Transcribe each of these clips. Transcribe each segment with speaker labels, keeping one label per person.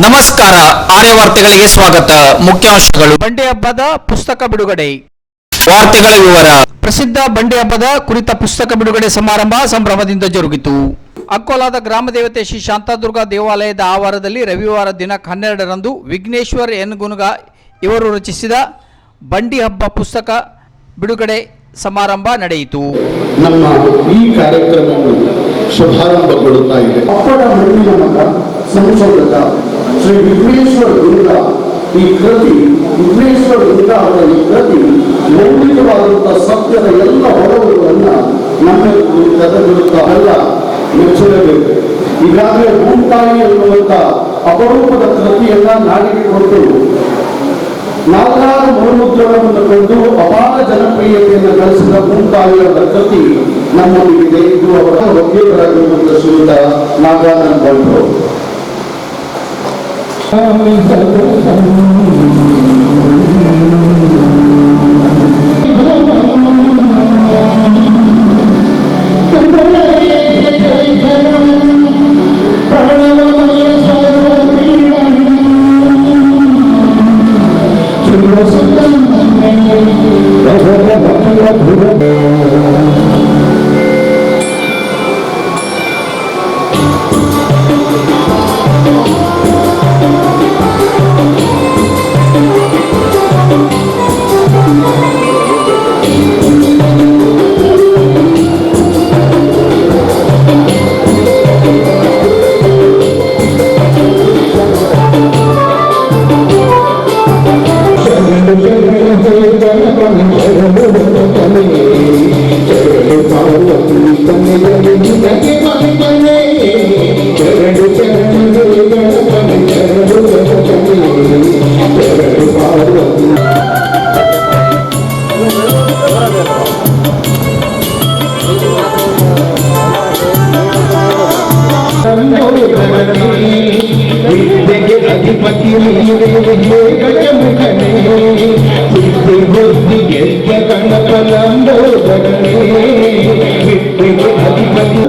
Speaker 1: ನಮಸ್ಕಾರ, ಆರ್ಯ ವಾರ್ತೆಗಳಿಗೆ ಸ್ವಾಗತ. ಮುಖ್ಯಾಂಶಗಳು. ಬಂಡಿ ಹಬ್ಬದ ಪುಸ್ತಕ ಬಿಡುಗಡೆ. ವಾರ್ತೆಗಳ ವಿವರ. ಪ್ರಸಿದ್ಧ ಬಂಡಿ ಹಬ್ಬದ ಕುರಿತ ಪುಸ್ತಕ ಬಿಡುಗಡೆ ಸಮಾರಂಭ ಸಂಭ್ರಮದಿಂದ ಜರುಗಿತು. ಅಕ್ಕೋಲಾದ ಗ್ರಾಮದೇವತೆ ಶ್ರೀ ಶಾಂತಾದುರ್ಗಾ ದೇವಾಲಯದ ಆವರಣದಲ್ಲಿ ರವಿವಾರ ದಿನಾಂಕ 12ರಂದು ವಿಘ್ನೇಶ್ವರ್ ಎನ್ ಗುನುಗ ಇವರು ರಚಿಸಿದ ಬಂಡಿ ಹಬ್ಬ ಪುಸ್ತಕ ಬಿಡುಗಡೆ ಸಮಾರಂಭ ನಡೆಯಿತು.
Speaker 2: ನಮ್ಮ ಈ ಕಾರ್ಯಕ್ರಮವು ಶುಭಾರಂಭಗೊಳ್ಳುತ್ತಾ ಇದೆ. ಅಪ್ಪಟ ಮಣ್ಣಿನ ಮಗ ಸಂಶೋಧಕ ಶ್ರೀ ವಿಘ್ನೇಶ್ವರ ಗುನುಗ ಈ ಕೃತಿ, ವಿಘ್ನೇಶ್ವರ ಗುನುಗ ಅವರ ಈ ಕೃತಿ ಮೌಲಿಕವಾದಂತಹ ಸತ್ಯದ ಎಲ್ಲ ಹೊರವುಗಳನ್ನು ನಮ್ಮೆಲ್ಲರೂ ಕದಬಿಡುತ್ತಾ ಎಲ್ಲ ಮೆಚ್ಚಲೇಬೇಕು. ಈಗಾಗಲೇ ಭೂತಾಯಿ ಎನ್ನುವಂತ ಅಪರೂಪದ ಕೃತಿಯನ್ನ ನಾಡಿಗೆ ಕೊಟ್ಟು ನಾಲ್ಕಾರು ಮರುಮುದ್ರಣವನ್ನು ಕೊಂಡು ಅಪಾರ ಜನಪ್ರಿಯತೆಯನ್ನು ಗಳಿಸಿದ ಭೂತಾಯಿಯ ಕೃತಿ ನಮ್ಮಲ್ಲಿದೆ. ಇದು ಅವರ ವಕೀಲರಾಗಿರುವಂತಹ ಶ್ರೀಯುತ ನಾಗಾನಂದ ಬಂಡ್ರು.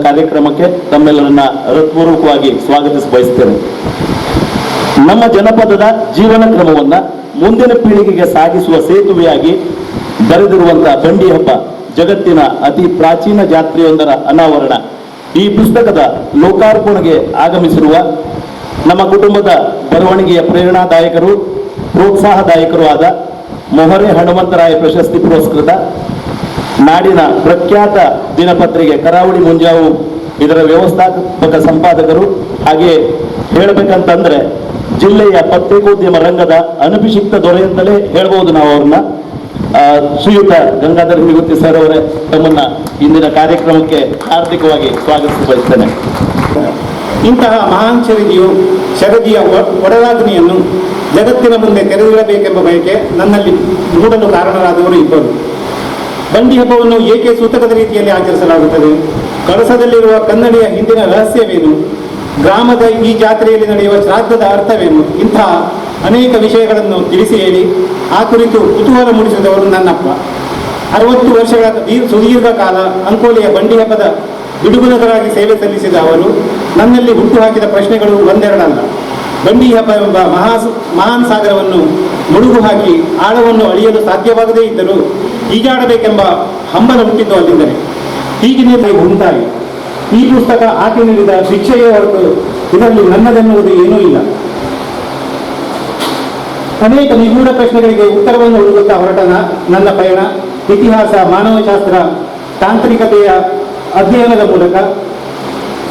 Speaker 3: ಕಾರ್ಯಕ್ರಮಕ್ಕೆ ತಮ್ಮೆಲ್ಲರನ್ನ ಹೃತ್ಪೂರ್ವಕವಾಗಿ ಸ್ವಾಗತಿಸ ಬಯಸ್ತೇನೆ. ನಮ್ಮ ಜನಪದದ ಜೀವನ ಕ್ರಮವನ್ನ ಮುಂದಿನ ಪೀಳಿಗೆಗೆ ಸಾಗಿಸುವ ಸೇತುವೆಯಾಗಿ ಬರೆದಿರುವಂತಹ ಬಂಡಿ ಹಬ್ಬ ಜಗತ್ತಿನ ಅತಿ ಪ್ರಾಚೀನ ಜಾತ್ರೆಯೊಂದರ ಅನಾವರಣ. ಈ ಪುಸ್ತಕದ ಲೋಕಾರ್ಪಣೆಗೆ ಆಗಮಿಸಿರುವ ನಮ್ಮ ಕುಟುಂಬದ ಬರವಣಿಗೆಯ ಪ್ರೇರಣಾದಾಯಕರು, ಪ್ರೋತ್ಸಾಹದಾಯಕರು ಆದ ಮೊಹರೆ ಹನುಮಂತರಾಯ ಪ್ರಶಸ್ತಿ ಪುರಸ್ಕೃತ ನಾಡಿನ ಪ್ರಖ್ಯಾತ ದಿನಪತ್ರಿಕೆ ಕರಾವಳಿ ಮುಂಜಾವು ಇದರ ವ್ಯವಸ್ಥಾಪಕ ಸಂಪಾದಕರು, ಹಾಗೆ ಹೇಳಬೇಕಂತಂದ್ರೆ ಜಿಲ್ಲೆಯ ಪತ್ರಿಕೋದ್ಯಮ ರಂಗದ ಅನಭಿಷಿಕ್ತ ದೊರೆ ಅಂತಲೇ ಹೇಳ್ಬೋದು ನಾವು ಅವ್ರನ್ನ, ಶ್ರೀಯುತ ಗಂಗಾಧರ್ ನಿಗುತ್ತಿ ಸರ್ ಅವರೇ ತಮ್ಮನ್ನ ಇಂದಿನ ಕಾರ್ಯಕ್ರಮಕ್ಕೆ ಹಾರ್ದಿಕವಾಗಿ ಸ್ವಾಗತಿಸಿ ಬಯಸ್ತೇನೆ.
Speaker 4: ಇಂತಹ ಮಹಾನ್ ಶರದಿಯ ಒಡಲಾಗ್ನಿಯನ್ನು ಜಗತ್ತಿನ ಮುಂದೆ ತೆರೆದಿಡಬೇಕೆಂಬ ಬಯಕೆ ನನ್ನಲ್ಲಿ ಮೂಡಲು ಕಾರಣರಾದವರು ಇಬ್ಬರು. ಬಂಡಿ ಹಬ್ಬವನ್ನು ಏಕೆ ಸೂತಕದ ರೀತಿಯಲ್ಲಿ ಆಚರಿಸಲಾಗುತ್ತದೆ? ಕಳಸದಲ್ಲಿರುವ ಕನ್ನಡಿಯ ಹಿಂದಿನ ರಹಸ್ಯವೇನು? ಗ್ರಾಮದ ಈ ಜಾತ್ರೆಯಲ್ಲಿ ನಡೆಯುವ ಶ್ರಾದ್ದದ ಅರ್ಥವೇನು? ಇಂತಹ ಅನೇಕ ವಿಷಯಗಳನ್ನು ತಿಳಿಸಿ ಹೇಳಿ ಆ ಕುರಿತು ಕುತೂಹಲ ಮೂಡಿಸಿದವರು ನನ್ನಪ್ಪ. 60 ವರ್ಷಗಳ ಸುದೀರ್ಘ ಕಾಲ ಅಂಕೋಲೆಯ ಬಂಡಿ ಹಬ್ಬದ ಬಿಡುಗುಲಕರಾಗಿ ಸೇವೆ ಸಲ್ಲಿಸಿದ ಅವರು ನನ್ನಲ್ಲಿ ಹುಟ್ಟುಹಾಕಿದ ಪ್ರಶ್ನೆಗಳು ಒಂದೆರಡಲ್ಲ. ಬಂಡಿ ಹಬ್ಬ ಎಂಬ ಮಹಾನ್ ಸಾಗರವನ್ನು ಮುಳುಗು ಹಾಕಿ ಆಳವನ್ನು ಅಳಿಯಲು ಸಾಧ್ಯವಾಗದೇ ಇದ್ದರೂ ಈಜಾಡಬೇಕೆಂಬ ಹಂಬಲ ಹುಟ್ಟಿದ್ದು ಅಲ್ಲಿಂದಲೇ. ಹೀಗಿನ ಉಂಟಾಗಿ ಈ ಪುಸ್ತಕ ಆಕೆ ನೀಡಿದ ಶಿಕ್ಷೆಯೇ ಹೊರತು ಇದರಲ್ಲಿ ನನ್ನದೆನ್ನುವುದು ಏನೂ ಇಲ್ಲ. ಅನೇಕ ನಿಗೂಢ ಪ್ರಶ್ನೆಗಳಿಗೆ ಉತ್ತರವನ್ನು ಹುಡುಕುತ್ತಾ ಹೊರಟ ನನ್ನ ಪಯಣ ಇತಿಹಾಸ, ಮಾನವಶಾಸ್ತ್ರ, ತಾಂತ್ರಿಕತೆಯ ಅಧ್ಯಯನದ ಮೂಲಕ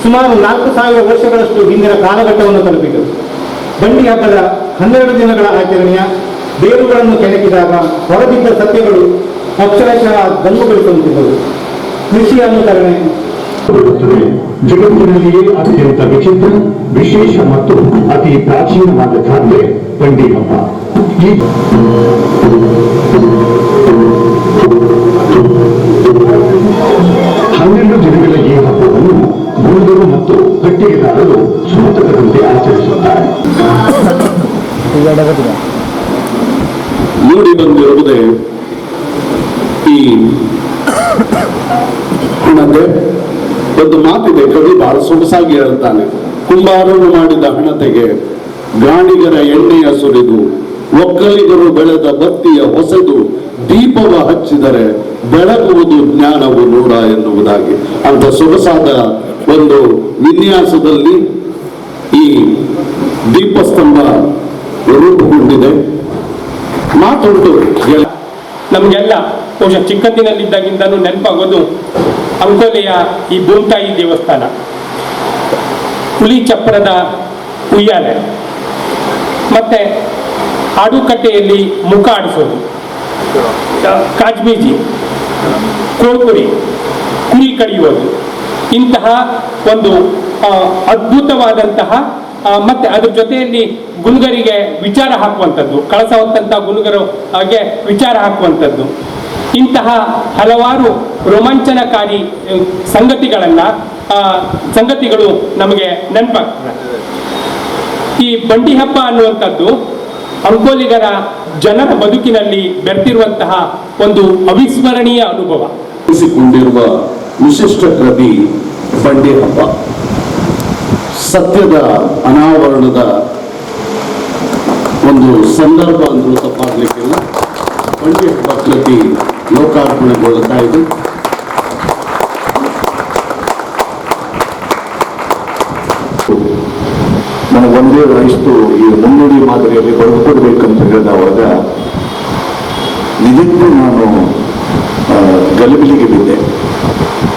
Speaker 4: ಸುಮಾರು 4000 ವರ್ಷಗಳಷ್ಟು ಹಿಂದಿನ ಕಾಲಘಟ್ಟವನ್ನು ತಲುಪಿತು. ಬಂಡಿ ಹಬ್ಬದ 12 ದಿನಗಳ ಆಚರಣೆಯ ಬೇರುಗಳನ್ನು ಕೆಣಕಿದಾಗ ಹೊರಬಿದ್ದ ಸತ್ಯಗಳು ಅಕ್ಷರಶಃ ದಂಗುಗೊಳಿಸುವಂತಿದ್ದವು. ಕೃಷಿ ಅನುಕರಣೆ
Speaker 5: ಜಗತ್ತಿನಲ್ಲಿಯೇ ಅತ್ಯಂತ ವಿಚಿತ್ರ, ವಿಶೇಷ ಮತ್ತು ಅತಿ ಪ್ರಾಚೀನವಾದ ಜಾತ್ರೆ ಬಂಡಿ ಹಬ್ಬ. ಈ 12 ದಿನಗಳ ಈ ಹಬ್ಬವನ್ನು ಗುರುಗಳು ಮತ್ತು ಕಟ್ಟಿಗೆದಾರರು ಸೂತಕದಂತೆ ಆಚರಿಸುತ್ತಾರೆ.
Speaker 2: ಮೂಡಿ ಬಂದಿರುವುದೇ ಈ ಹಣತೆ. ಒಂದು ಮಾತಿದೆ, ಕವಿ ಬಹಳ ಸೊಗಸಾಗಿ ಹೇಳ್ತಾನೆ, ಕುಂಬಾರರು ಮಾಡಿದ ಹಣತೆಗೆ ಗಾಣಿಗರ ಎಣ್ಣೆಯ ಸುರಿದು ಒಕ್ಕಲಿಗರು ಬೆಳೆದ ಬತ್ತಿಯ ಹೊಸೆದು ದೀಪವ ಹಚ್ಚಿದರೆ ಬೆಳಗುವುದು ಜ್ಞಾನವು ನೂರ ಎನ್ನುವುದಾಗಿ ಅಂತ ಸೊಗಸಾದ ಒಂದು ವಿನ್ಯಾಸದಲ್ಲಿ ಈ ದೀಪಸ್ತಂಭ ರೂಪುಗೊಂಡಿದೆ. ಮಾತುಂಟು
Speaker 6: ನಮಗೆಲ್ಲ ಬಹುಶಃ ಚಿಕ್ಕಂದಿನಲ್ಲಿದ್ದಾಗಿಂದಲೂ ನೆನಪಾಗೋದು ಅಂಕೋಲೆಯ ಈ ಭೂಮತಾಯಿ ದೇವಸ್ಥಾನ, ಹುಲಿ ಚಪ್ಪರದ ಉಯ್ಯಾಲೆ, ಮತ್ತೆ ಆಡುಕಟ್ಟೆಯಲ್ಲಿ ಮುಖ ಆಡಿಸೋದು, ಕಾಜ್ಮೀಜಿ, ಕೋಳ್ಕುರಿ, ಕುರಿ ಕಡಿಯೋದು, ಇಂತಹ ಒಂದು ಅದ್ಭುತವಾದಂತಹ ಮತ್ತೆ ಅದ್ರ ಜೊತೆಯಲ್ಲಿ ಗುನುಗರಿಗೆ ವಿಚಾರ ಹಾಕುವಂಥದ್ದು, ಕಳಸ ಹೊತ್ತಂತಹ ಗುನುಗರು ಹಾಗೆ ವಿಚಾರ ಹಾಕುವಂಥದ್ದು, ಇಂತಹ ಹಲವಾರು ರೋಮಾಂಚನಕಾರಿ ಸಂಗತಿಗಳು ನಮಗೆ ನೆನಪಾಗ್ತದೆ. ಈ ಬಂಡಿ ಹಬ್ಬ ಅನ್ನುವಂಥದ್ದು ಅಂಕೋಲಿಗರ ಜನರ ಬದುಕಿನಲ್ಲಿ ಬೆರೆತಿರುವಂತಹ ಒಂದು ಅವಿಸ್ಮರಣೀಯ ಅನುಭವ.
Speaker 2: ಕೊಂಡಿರುವ ವಿಶಿಷ್ಟ ಕೃತಿ ಬಂಡಿ ಹಬ್ಬ. ಸತ್ಯದ ಅನಾವರಣದ ಒಂದು ಸಂದರ್ಭ ಅಂದ್ರೂ ತಪ್ಪಾಗಲಿಕ್ಕಿಲ್ಲ. ಬಂಡಿ ಹಬ್ಬ ಕೃತಿ ಲೋಕಾರ್ಪಣೆಗೊಳ್ಳುತ್ತಾ ಇದೆ.
Speaker 5: ನನಗೊಂದೇ ವಹಿಸ್ತು ಈ ಮುನ್ನುಡಿ ಮಾದರಿಯಲ್ಲಿ ಬರೆದುಕೊಡ್ಬೇಕಂತ ಹೇಳಿದವಾಗ ನಿಜಕ್ಕೂ ನಾನು ಗಲಿಬಿಲಿಗೆ ಬಿದ್ದೆ.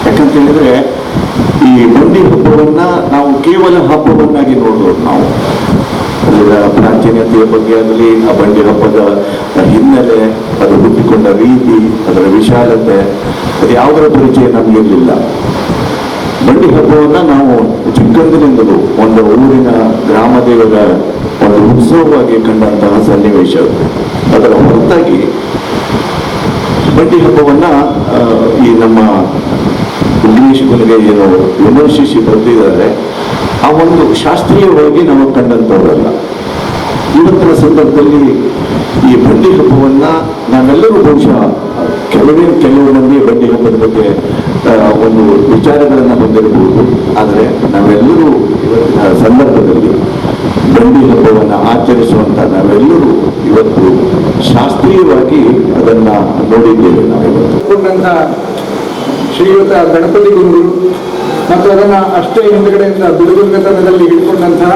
Speaker 5: ಯಾಕಂತ ಹೇಳಿದ್ರೆ ಈ ಬಂಡಿ ಹಬ್ಬವನ್ನ ನಾವು ಕೇವಲ ಹಬ್ಬವನ್ನಾಗಿ ನೋಡೋದು. ನಾವು ಅದರ ಪ್ರಾಚೀನತೆಯ ಬಗ್ಗೆ ಆಗಲಿ, ಆ ಬಂಡಿ ಹಬ್ಬದ ಹಿನ್ನೆಲೆ, ಅದು ಹುಟ್ಟಿಕೊಂಡ ರೀತಿ, ಅದರ ವಿಶಾಲತೆ, ಅದು ಯಾವುದರ ಪರಿಚಯ ನಮಗಿರಲಿಲ್ಲ. ಬಂಡಿ ಹಬ್ಬವನ್ನ ನಾವು ಚಿಕ್ಕಂದಿನಿಂದಲೂ ಒಂದು ಊರಿನ ಗ್ರಾಮ ದೇವರ ಒಂದು ಉತ್ಸವವಾಗಿ ಕಂಡಂತಹ ಸನ್ನಿವೇಶ. ಅದರ ಹೊರತಾಗಿ ಬಂಡಿ ಹಬ್ಬವನ್ನ ಈ ನಮ್ಮ ಇಂಗ್ಲಿಷ್ ಗುಣಿಗೆ ಏನು ವಿಮರ್ಶಿಸಿ ಬರೆದಿದ್ದಾರೆ, ಆ ಒಂದು ಶಾಸ್ತ್ರೀಯವಾಗಿ ನಾವು ಕಂಡಂಥವರಲ್ಲ. ಇವತ್ತಿನ ಸಂದರ್ಭದಲ್ಲಿ ಈ ಬಂಡಿ ಹಬ್ಬವನ್ನ ನಾವೆಲ್ಲರೂ ಬಹುಶಃ ಕೆಲವು ಮಂದಿ ಬಂಡಿ ಹಬ್ಬದ ಬಗ್ಗೆ ಒಂದು ವಿಚಾರಗಳನ್ನು ಹೊಂದಿರಬಹುದು. ಆದರೆ ನಾವೆಲ್ಲರೂ ಇವತ್ತಿನ ಸಂದರ್ಭದಲ್ಲಿ ಬಂಡಿ ಹಬ್ಬವನ್ನು ಆಚರಿಸುವಂತ ನಾವೆಲ್ಲರೂ ಇವತ್ತು ಶಾಸ್ತ್ರೀಯವಾಗಿ ಅದನ್ನ ನೋಡಿದ್ದೇವೆ.
Speaker 2: ನಾವಿವತ್ತು ಶ್ರೀಯುತ ಗಣಪತಿ ಗುಂಡೂರು ಮತ್ತು ಅದನ್ನ ಅಷ್ಟೇ ಹಿಂದುಗಡೆಯಿಂದ ಬಿಡುಗುಂಗತನದಲ್ಲಿ ಹಿಡ್ಕೊಂಡಂತಹ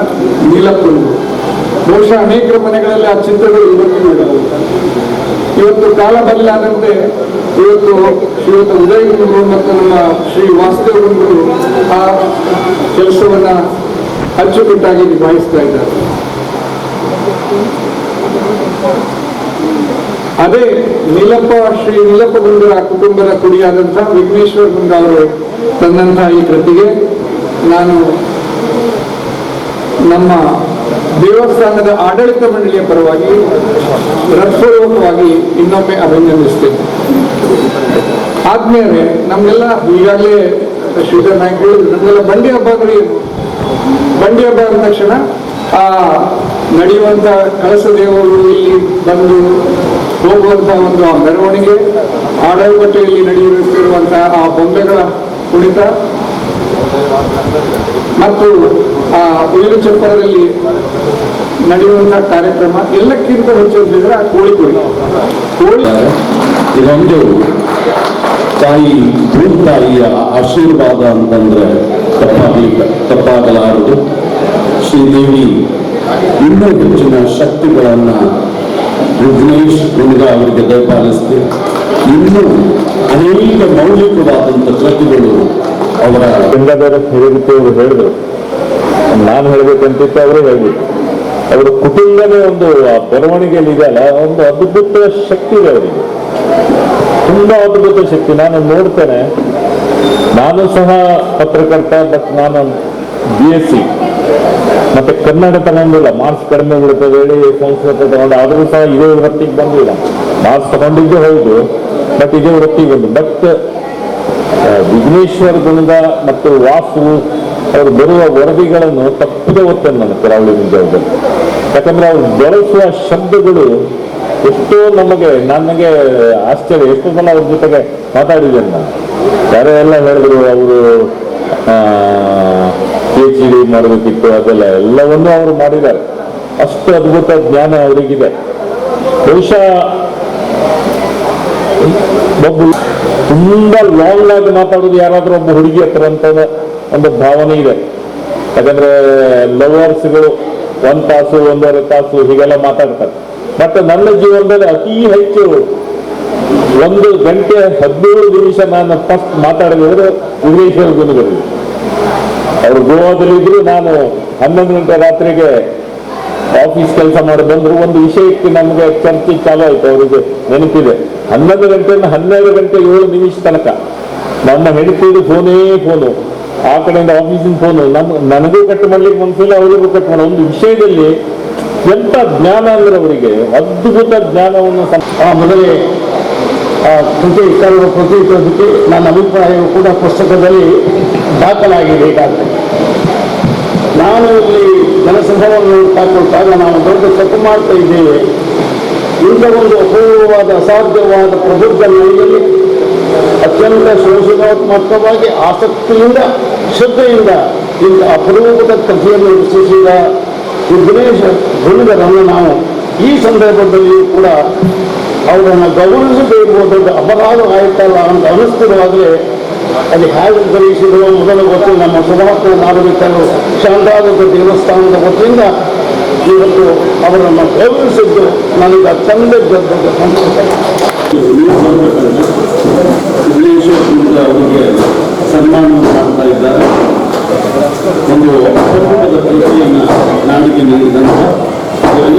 Speaker 2: ನೀಲಪ್ಪರು, ಬಹುಶಃ ಅನೇಕರ ಮನೆಗಳಲ್ಲಿ ಆ ಚಿತ್ರಗಳು ಇವತ್ತು ನೋಡಬಹುದು. ಇವತ್ತು ಕಾಲ ಬದಲಾದಂತೆ ಇವತ್ತು ಶ್ರೀಯುತ ಉದಯ ಗುಂಡೂರು ಮತ್ತು ನಮ್ಮ ಶ್ರೀ ವಾಸುದೇವ ಗುಂಡೂರು ಆ ಕೆಲಸವನ್ನ ಅಚ್ಚುಕಟ್ಟಾಗಿ ನಿಭಾಯಿಸ್ತಾ ಇದ್ದಾರೆ. ಅದೇ ಶ್ರೀ ನೀಲಪ್ಪ ಗುಂಡೂರ ಕುಟುಂಬದ ಕುಡಿಯಾದಂತಹ ವಿಘ್ನೇಶ್ವರ ಗುಂಡ ಅವರು ತಂದಂತಹ ಈ ಕೃತಿಗೆ ನಾನು ನಮ್ಮ ದೇವಸ್ಥಾನದ ಆಡಳಿತ ಮಂಡಳಿಯ ಪರವಾಗಿ ಹೃತ್ಪೂರ್ವಕವಾಗಿ ಇನ್ನೊಮ್ಮೆ ಅಭಿನಂದಿಸ್ತೇನೆ. ಆದ್ಮೇಲೆ ನಮ್ಗೆಲ್ಲ ಈಗಾಗಲೇ ಶ್ರೀಧರ್ ನಾಯ್ಕ ಹೇಳಿದ್ರು, ನಮ್ಗೆಲ್ಲ ಬಂಡಿ ಹಬ್ಬ ಅಂದ್ರೆ ಏನು? ಬಂಡಿ ಹಬ್ಬ ಅಂದ ತಕ್ಷಣ ಆ ನಡೆಯುವಂತ ಕಳಸ ದೇವರು ಇಲ್ಲಿ ಬಂದು ಹೋಗುವಂತಹ ಒಂದು ಆ ಮೆರವಣಿಗೆ, ಆಡಳಿತದಲ್ಲಿ ನಡೆಯುತ್ತಿರುವಂತಹ ಆ ಬೊಂಬೆಗಳ ಕುಣಿತ ಮತ್ತು ಆ ಉಯಿಲು ಚಪ್ಪರದಲ್ಲಿ ನಡೆಯುವಂತಹ ಕಾರ್ಯಕ್ರಮ ಎಲ್ಲಕ್ಕಿಂತ ಹೆಚ್ಚಿದ್ರೆ ಆ ಕೋಳಿ
Speaker 7: ಇದೊಂದು ತಾಯಿ ಭೂತಾಯಿಯ ಆಶೀರ್ವಾದ ಅಂತಂದ್ರೆ ತಪ್ಪಾಗಲಾರದು. ಶ್ರೀದೇವಿ ಇನ್ನೂ ಹೆಚ್ಚಿನ ಶಕ್ತಿಗಳನ್ನ ವಿಘ್ನೇಶ್ ಗುಂಡ ಅವರಿಗೆ ದಯಪಾಲಿಸಿ ಇನ್ನೂ ಅನೇಕ ಮೌಲಿಕವಾದಂಥ ಕೃತಿಗಳು ಅವರ
Speaker 8: ಗಂಗಾಧರ ಹೇಳಿದ್ರು. ನಾನು ಹೇಳ್ಬೇಕಂತಿತ್ತು, ಅವರು ಹೇಳ್ಬಿಟ್ಟು ಅವರ ಕುಟುಂಬದ ಒಂದು ಬರವಣಿಗೆಯಲ್ಲಿ ಇದೆಯಲ್ಲ, ಒಂದು ಅದ್ಭುತ ಶಕ್ತಿ ಇದೆ ಅವರಿಗೆ, ತುಂಬಾ ಅದ್ಭುತ ಶಕ್ತಿ. ನಾನು ನೋಡ್ತೇನೆ, ನಾನು ಸಹ ಪತ್ರಕರ್ತ, ಬಟ್ ನಾನು BSc ಮತ್ತೆ ಕನ್ನಡ ತಗೊಂಡಿಲ್ಲ, ಮಾರ್ಕ್ಸ್ ಕಡಿಮೆ ಬಿಡುತ್ತದೆ ಹೇಳಿ ಸಂಸ್ಕೃತ ತಗೊಂಡು, ಆದರೂ ಸಹ ಇದೇ ವೃತ್ತಿಗೆ ಬಂದಿಲ್ಲ. ಮಾರ್ಕ್ಸ್ ತಗೊಂಡಿದ್ದು ಹೌದು, ಬಟ್ ಇದೇ ವೃತ್ತಿಗೆ ಬಂದು. ಬಟ್ ವಿಘ್ನೇಶ್ವರ ಗುಣದ ಮತ್ತು ವಾಸು ಅವರು ಬರುವ ವರದಿಗಳನ್ನು ತಪ್ಪದೆ ಓದ್ತೇನೆ ನಾನು ಕರಾವಳಿ ನಿಜವಾಗಿ. ಯಾಕಂದ್ರೆ ಅವ್ರು ಬಳಸುವ ಶಬ್ದಗಳು ಎಷ್ಟೋ ನನಗೆ ಆಶ್ಚರ್ಯ. ಎಷ್ಟೋ ಸಲ ಅವ್ರ ಜೊತೆಗೆ ಮಾತಾಡಿದ್ದೇನೆ ನಾನು. ಯಾರೋ ಎಲ್ಲ ಹೇಳಿದ್ರು ಅವರು PhD ಮಾಡಬೇಕಿತ್ತು, ಅದೆಲ್ಲ ಎಲ್ಲವನ್ನೂ ಅವರು ಮಾಡಿದ್ದಾರೆ. ಅಷ್ಟು ಅದ್ಭುತ ಜ್ಞಾನ ಅವರಿಗಿದೆ. ಬಹುಶಃ ಒಬ್ಬ ತುಂಬಾ ಲಾಂಗ್ ಆಗಿ ಮಾತಾಡೋದು ಯಾರಾದ್ರೂ ಒಬ್ಬ ಹುಡುಗಿ ಹತ್ರ ಅಂತ ಒಂದು ಭಾವನೆ ಇದೆ. ಯಾಕಂದ್ರೆ ಲವರ್ಸ್ಗಳು 1 ತಾಸು 1.5 ತಾಸು ಹೀಗೆಲ್ಲ ಮಾತಾಡ್ತಾರೆ. ಮತ್ತೆ ನನ್ನ ಜೀವನದಲ್ಲಿ ಅತಿ ಹೆಚ್ಚು 1 ಗಂಟೆ 17 ನಿಮಿಷ ನಾನು ಫಸ್ಟ್ ಮಾತಾಡಿದ್ರೆ ವಿಘ್ನೇಶ್ವರ ಗುರುಗಳು. ಅವರು ಗೋವಾದಲ್ಲಿ ಇದ್ರು, ನಾನು 11 ಗಂಟೆ ರಾತ್ರಿಗೆ ಆಫೀಸ್ ಕೆಲಸ ಮಾಡಿ ಬಂದ್ರು. ಒಂದು ವಿಷಯಕ್ಕೆ ನಮಗೆ ಚರ್ಚೆ ಚಾಲು ಆಯ್ತು. ಅವರಿಗೆ ನೆನಪಿದೆ, 11 ಗಂಟೆಯಿಂದ 12 ಗಂಟೆ 7 ನಿಮಿಷ ತನಕ ನಮ್ಮ ಹೆಂಡತಿದು ಫೋನು, ಆ ಕಡೆಯಿಂದ ಆಫೀಸಿನ ಫೋನು, ನನಗೂ ಕಟ್ ಮಾಡ್ಲಿಕ್ಕೆ ಮನಸ್ಸಿಲ್ಲ, ಅವರಿಗೂ ಕಟ್ ಮಾಡೋ ಒಂದು ವಿಷಯದಲ್ಲಿ ಎಂತ ಜ್ಞಾನ ಅಂದ್ರೆ ಅವರಿಗೆ ಅದ್ಭುತ ಜ್ಞಾನವನ್ನು.
Speaker 4: ಮೊದಲೇ ಪ್ರತಿಕ್ರಿಯಿಸೋದಕ್ಕೆ ನನ್ನ ಅಭಿಪ್ರಾಯವು ಕೂಡ ಪುಸ್ತಕದಲ್ಲಿ ದಾಖಲಾಗಿದೆ. ಈಗಾಗಲೇ ನಾನು ಇಲ್ಲಿ ಜನಸಂಘವನ್ನು ಹಾಕೊಳ್ತಾಗ ನಾವು ದೊಡ್ಡ ತಪ್ಪು ಮಾಡ್ತಾ ಇದ್ದೇವೆ. ಇಂಥ ಒಂದು ಅಪೂರ್ವವಾದ ಅಸಾಧ್ಯವಾದ ಪ್ರಬುದ್ಧ ನುಡಿಯಲ್ಲಿ ಅತ್ಯಂತ ಸೃಜನಾತ್ಮಕವಾಗಿ ಆಸಕ್ತಿಯಿಂದ ಶ್ರದ್ಧೆಯಿಂದ ಇಂಥ ಅಪರೂಪದ ಕಥೆಯನ್ನು ರಚಿಸಿದ ವಿಘ್ನೇಶ ಗುರುಗಳನ್ನು ನಾವು ಈ ಸಂದರ್ಭದಲ್ಲಿಯೂ ಕೂಡ ಅವರನ್ನು ಗೌರವಿಸಬೇಕು. ದೊಡ್ಡ ಅಪರಾಧ ಆಯ್ತಲ್ಲ ಅಂತ ಅನಿಸ್ತಿರುವಾಗಲೇ ಅಲ್ಲಿ ಹೇಗೆ ಗ್ರಹಿಸಿರುವ ಮೊದಲ ಗೊತ್ತು ನಮ್ಮ ಸುಧಾಕರ ನಾಗರಿಕರು ಶಾಂತಾದುರ್ಗ ದೇವಸ್ಥಾನದ ವತಿಯಿಂದ ಇವತ್ತು ಅವರನ್ನು ಗೌರವಿಸಿದ್ದು ನನಗೆ ಅತ್ಯಂತ ದೊಡ್ಡ ಸಂತೋಷ.
Speaker 7: ವಿಘ್ನೇಶ್ವರ ಅವರಿಗೆ ಸನ್ಮಾನ ಮಾಡ್ತಾ ಇದ್ದಾರೆ. ಒಂದು ಅಪರೂಪದ ಕೃತಿಯನ್ನು ನಾಡಿಗೆ ನೀಡಿದಂತ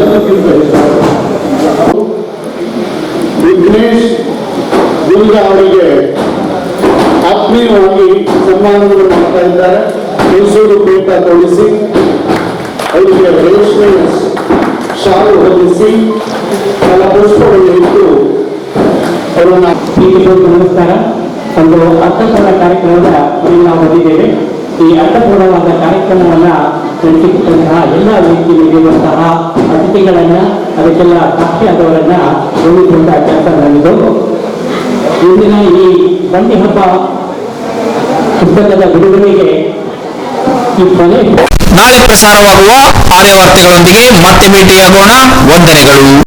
Speaker 7: ಎಲ್ಲಕ್ಕಿಂತ ವಿಘ್ನೇಶ್ ಗುರುಗ ಅವರಿಗೆ ಆತ್ಮೀಯವಾಗಿ ಸನ್ಮಾನವನ್ನು ಮಾಡ್ತಾ ಇದ್ದಾರೆ. ಮೈಸೂರು ಪೇಟ ತೊಡಿಸಿ ಅವರಿಗೆ ರೇಷ್ಮೆ ಶಾಲು ಹೊಲಿಸಿ ಪುಷ್ಪವನ್ನು ಇಟ್ಟು ಅವರನ್ನು.
Speaker 9: ನಮಸ್ಕಾರ. ಒಂದು ಅರ್ಥಪೂರ್ಣ ಕಾರ್ಯಕ್ರಮದ ನಾವು ಬಂದಿದ್ದೇವೆ. ಈ ಅರ್ಥಪೂರ್ಣವಾದ ಕಾರ್ಯಕ್ರಮವನ್ನ ನಡೆಸಿಕೊಟ್ಟಂತಹ ಎಲ್ಲ ವ್ಯಕ್ತಿಗಳಿರುವಂತಹ ಅತಿಥಿಗಳನ್ನ, ಅದಕ್ಕೆಲ್ಲ ಸಾಕ್ಷಿಯಾದವರನ್ನ ಗೌರವಿಸುವಂತ ಕೆಲಸ ನಡೆದಿದ್ದು. ಇಂದಿನ ಈ ಬಂಡಿ ಹಬ್ಬ ಪುಸ್ತಕದ ಬಿಡುಗಡೆಗೆ ಈ ಕೊನೆ
Speaker 1: ನಾಳೆ ಪ್ರಸಾರವಾಗುವ ಆರ್ಯ ವಾರ್ತೆಗಳೊಂದಿಗೆ ಮತ್ತೆ ಭೇಟಿಯಾಗೋಣ. ವಂದನೆಗಳು.